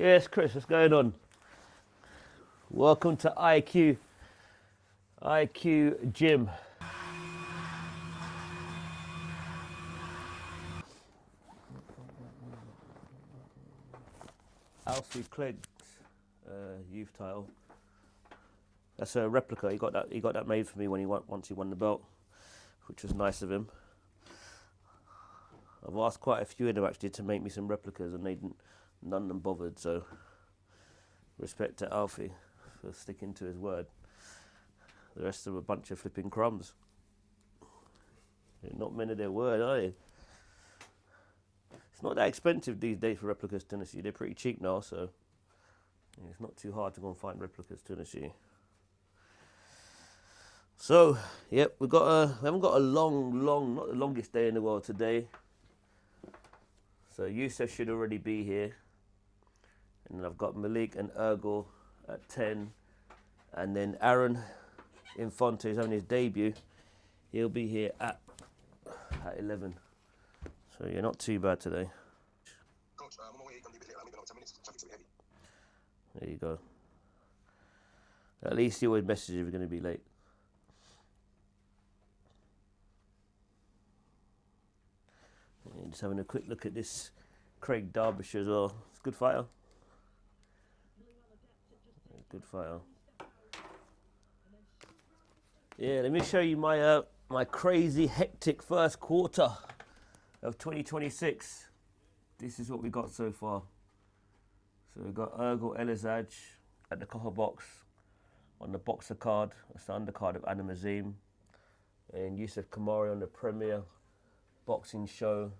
Yes, Chris, what's going on? Welcome to IQ Gym. Alfie Clegg's youth title. That's a replica. He got that made for me when once he won the belt, which was nice of him. I've asked quite a few of them actually to make me some replicas, and none of them bothered. So respect to Alfie for sticking to his word. The rest of them a bunch of flipping crumbs. They're not men of their word, are they? It's not that expensive these days for replicas, Tennessee. They're pretty cheap now, so it's not too hard to go and find replicas, Tennessee. So, yep, we haven't got a long, not the longest day in the world today. So Yusuf should already be here. And then I've got Malik and Ergel at 10. And then Aaron Infante is having his debut. He'll be here at 11. So yeah, not too bad today. Coach, I'm on my way. I'm leaving late. I'm leaving about 10 minutes. Traffic's a bit heavy. There you go. At least he always messages if you're going to be late. Yeah, just having a quick look at this Craig Derbyshire as well. It's a good fighter. Good fighter. Yeah, let me show you my my crazy hectic first quarter of 2026. This is what we got so far. So we've got Ergel Elizaj at the copper box on the boxer card. That's the undercard of Adam Azim. And Yusuf Kamari on the premier boxing show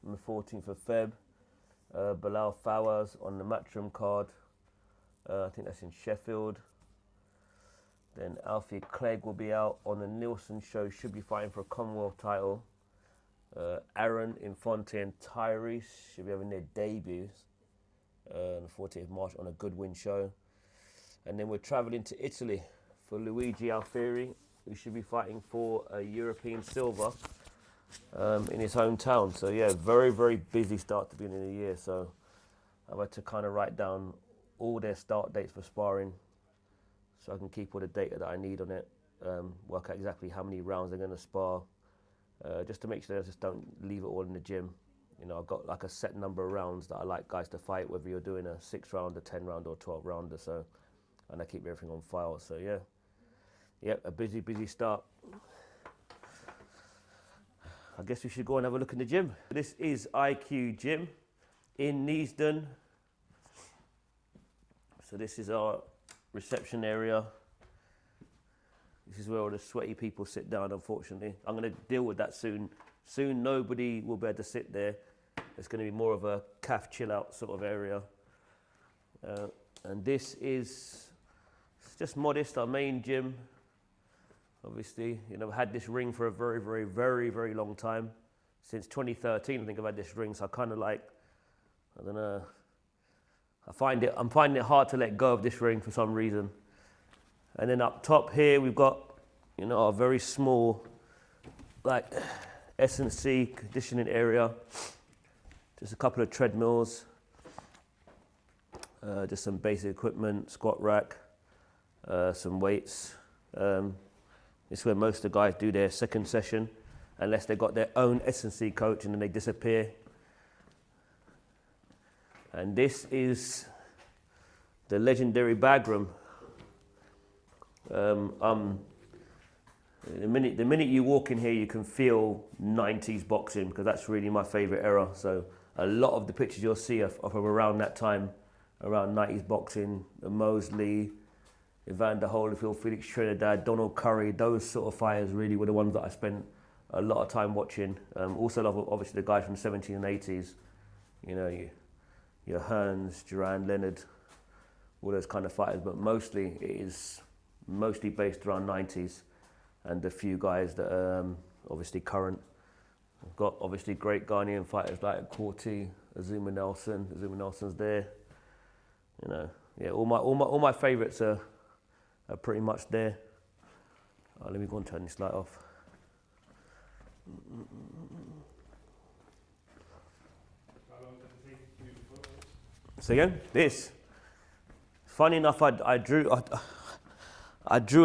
on the 14th of Feb. Bilal Fawaz on the Matchroom card. I think that's in Sheffield. Then Alfie Clegg will be out on the Nielsen show, should be fighting for a Commonwealth title. Aaron Infante and Tyrese should be having their debuts on the 14th of March on a Goodwin show. And then we're travelling to Italy for Luigi Alfieri, who should be fighting for a European silver in his hometown. So yeah, very, very busy start to the beginning of the year. So I've had to kind of write down all their start dates for sparring so I can keep all the data that I need on it, work out exactly how many rounds they're going to spar, just to make sure I just don't leave it all in the gym. You know, I've got like a set number of rounds that I like guys to fight, whether you're doing a 6-round, a 10-round or 12-rounder, so, and I keep everything on file, so yeah, a busy start. I guess we should go and have a look in the gym. This is IQ Gym in Neasden. So this is our reception area. This is where all the sweaty people sit down, unfortunately. I'm going to deal with that soon. Soon nobody will be able to sit there. It's going to be more of a calf chill out sort of area. And this is just modest, our main gym. Obviously, you know, I've had this ring for a very, very, very, very long time. Since 2013, I think I've had this ring. So I kind of like, I don't know, I'm finding it hard to let go of this ring for some reason. And then up top here, we've got, you know, a very small, like, S&C conditioning area. Just a couple of treadmills. Just some basic equipment, squat rack, some weights. This is where most of the guys do their second session, unless they've got their own S&C coach and then they disappear. And this is the legendary bag room. The minute you walk in here, you can feel 90s boxing, because that's really my favourite era. So a lot of the pictures you'll see are from around that time, around 90s boxing, Mosley, Evander Holyfield, Felix Trinidad, Donald Curry. Those sort of fighters really were the ones that I spent a lot of time watching. Also love, obviously, the guys from the 70s and 80s. You know, your Hearns, Duran, Leonard, all those kind of fighters, but mostly it is mostly based around 90s, and a few guys that are obviously current. I've got obviously great Ghanaian fighters like Corti, Azuma Nelson. Azuma Nelson's there. You know, yeah, all my favourites are pretty much there. Let me go and turn this light off. So again, this. Funny enough, I drew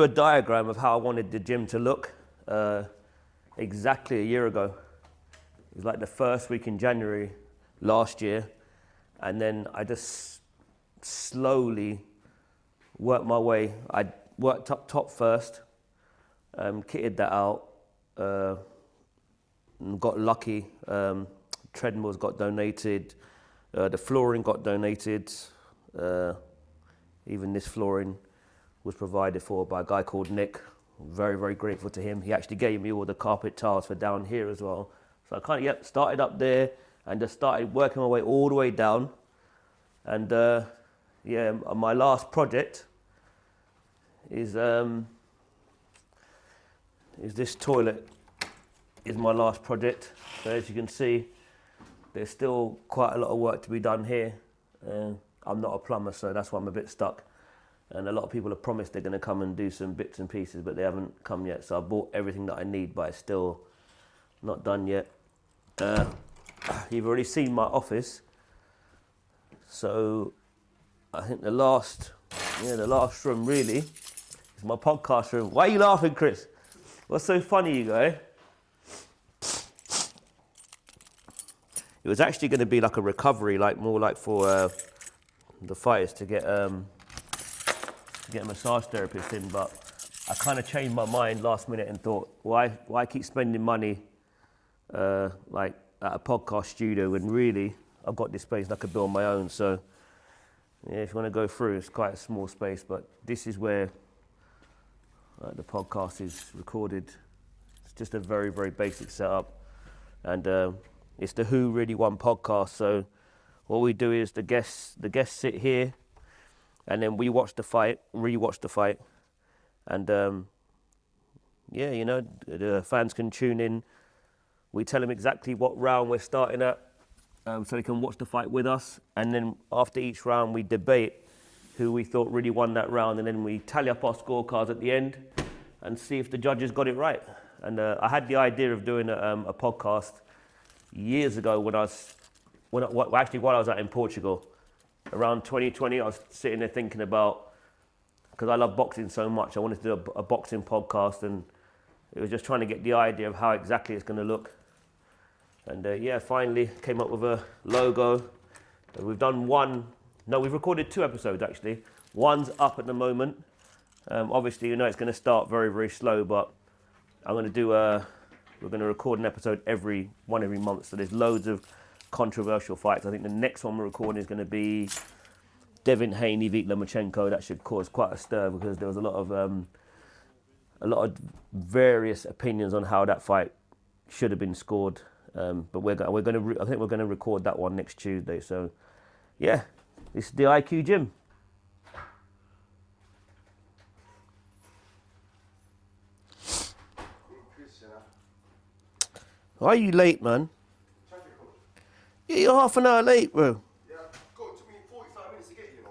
a diagram of how I wanted the gym to look exactly a year ago. It was like the first week in January last year, and then I just slowly worked my way. I worked up top first, kitted that out, got lucky. Treadmills got donated, the flooring got donated. Even this flooring was provided for by a guy called Nick. Very, very grateful to him. He actually gave me all the carpet tiles for down here as well. So I kind of started up there and just started working my way all the way down. And my last project is this toilet. Is my last project. So as you can see, there's still quite a lot of work to be done here. I'm not a plumber, so that's why I'm a bit stuck. And a lot of people have promised they're going to come and do some bits and pieces, but they haven't come yet. So I bought everything that I need, but it's still not done yet. You've already seen my office. So I think the last room really is my podcast room. Why are you laughing, Chris? What's so funny, you guys? It was actually going to be like a recovery, more like for the fighters to get a massage therapist in, but I kind of changed my mind last minute and thought, why keep spending money like at a podcast studio when really I've got this space and I could build my own. So yeah, if you want to go through, it's quite a small space, but this is where the podcast is recorded. It's just a very, very basic setup, and it's the Who Really Won podcast. So what we do is the guests sit here, and then we watch the fight, re-watch the fight, and the fans can tune in. We tell them exactly what round we're starting at, so they can watch the fight with us. And then after each round, we debate who we thought really won that round, and then we tally up our scorecards at the end and see if the judges got it right. And I had the idea of doing a podcast years ago while I was out in Portugal. Around 2020, I was sitting there thinking about, because I love boxing so much, I wanted to do a boxing podcast, and it was just trying to get the idea of how exactly it's going to look. And finally came up with a logo. We've recorded 2 episodes actually. One's up at the moment. Obviously, it's going to start very, very slow, but I'm going to do we're going to record an episode every month. So there's loads of controversial fights. I think the next one we're recording is going to be Devin Haney v Lomachenko. That should cause quite a stir because there was a lot of various opinions on how that fight should have been scored. But I think we're going to record that one next Tuesday. So yeah, this is the IQ Gym. Why are you late, man? Yeah, you're half an hour late, bro. Yeah, it took me 45 minutes to get here,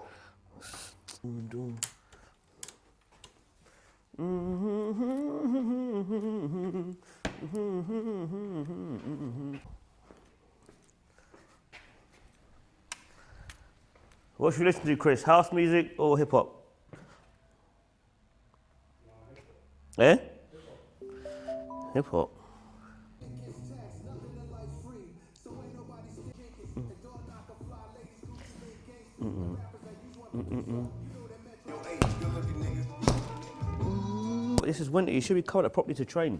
What should you listen to, Chris? House music or hip hop? Eh? Hip hop. This is winter, you should be covered up properly to train.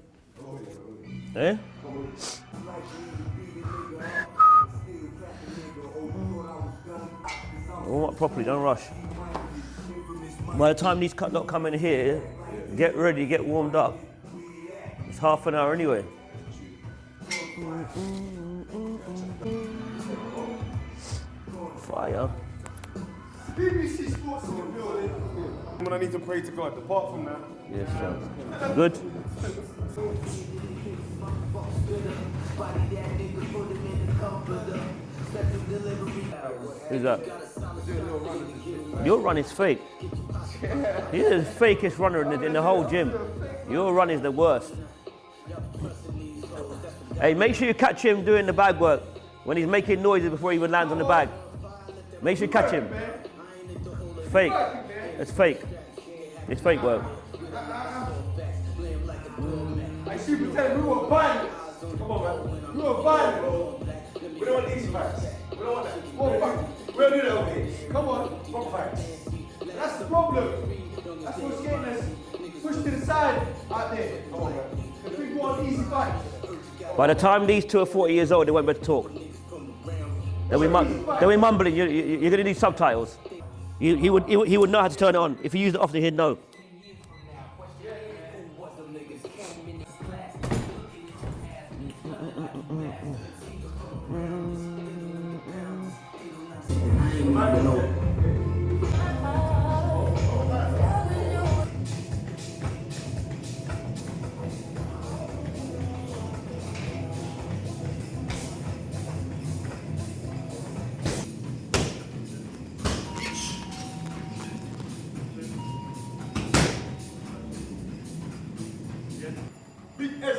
Eh? Warm up properly, don't rush. By the time these lot come in here, get ready, get warmed up. It's half an hour anyway. Fire. VBC Sports in the building. When I need to pray to God, apart from that. Yes, sir. Good. Who's that? Your run is fake. You're the fakest runner in the whole gym. Your run is the worst. Hey, make sure you catch him doing the bag work when he's making noises before he even lands on the bag. Make sure you catch him. Fake. It's fake. It's fake work. I see you tell me we want violence. Come on, man. We want violence. We don't want easy fights. We don't want that. More fights. We don't do that, okay? Come on, more fights. That's the problem. That's what's getting us pushed to the side out there. Come on, man. If we want easy fights. By the time these two are 40 years old, they won't be able to talk. They'll be mumbling. You're going to need subtitles. He would know how to turn it on. If he used it often, he'd know. Big S.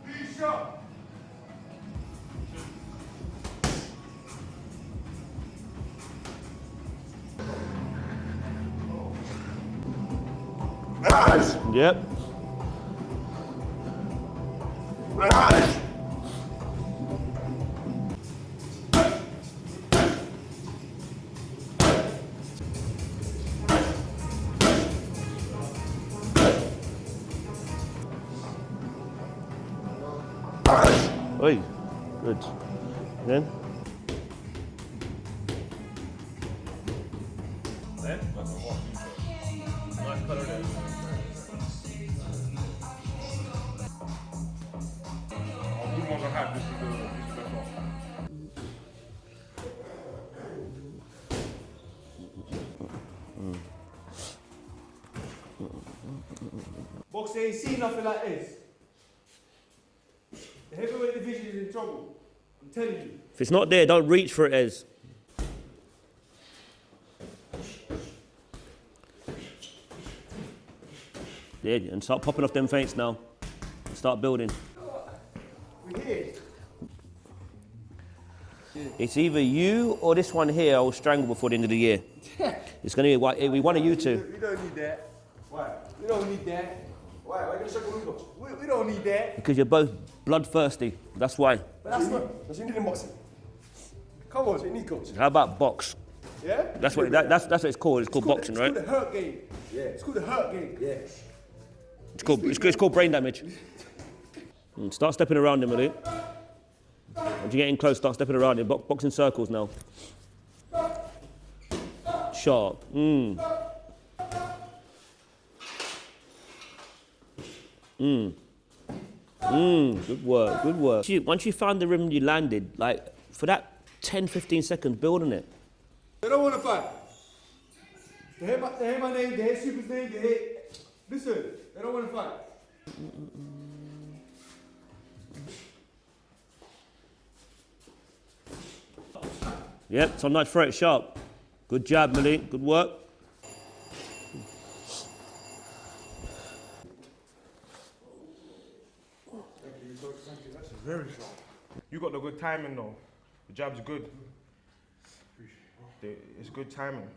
Big shot. Yep. Oi, good. Then. Nice colour there. Good ones I had. This is the best one. Boxing ain't seen nothing like this. The heavyweight division is in trouble. I'm telling you. If it's not there, don't reach for it, Ez. Yeah, and start popping off them feints now. Start building. We're here. It's either you or this one here I will strangle before the end of the year. It's going to be one of you two. We don't need that. Why? We don't need that. Why? Why are you going to circle windows? We don't need that. Because you're both bloodthirsty. That's why. But that's not. That's what you need in boxing. Come on, so you need coach. How about box? Yeah? That's what it's called. It's called boxing, right? It's called the hurt game. Yeah. It's called the hurt game. Yeah. It's called brain damage. Start stepping around him, Malik. Once you get in close, start stepping around him. Box in circles now. Sharp. Good work, good work. Once you found the rhythm you landed, like, for that 10, 15 seconds, build on it. They don't want to fight. They hear my name, they hear Super's name, they hear... Listen, they don't want to fight. Yep, so nice, throw it sharp. Good jab, Malik, good work. That's very strong. You got the good timing though. The jab's good. It's good timing.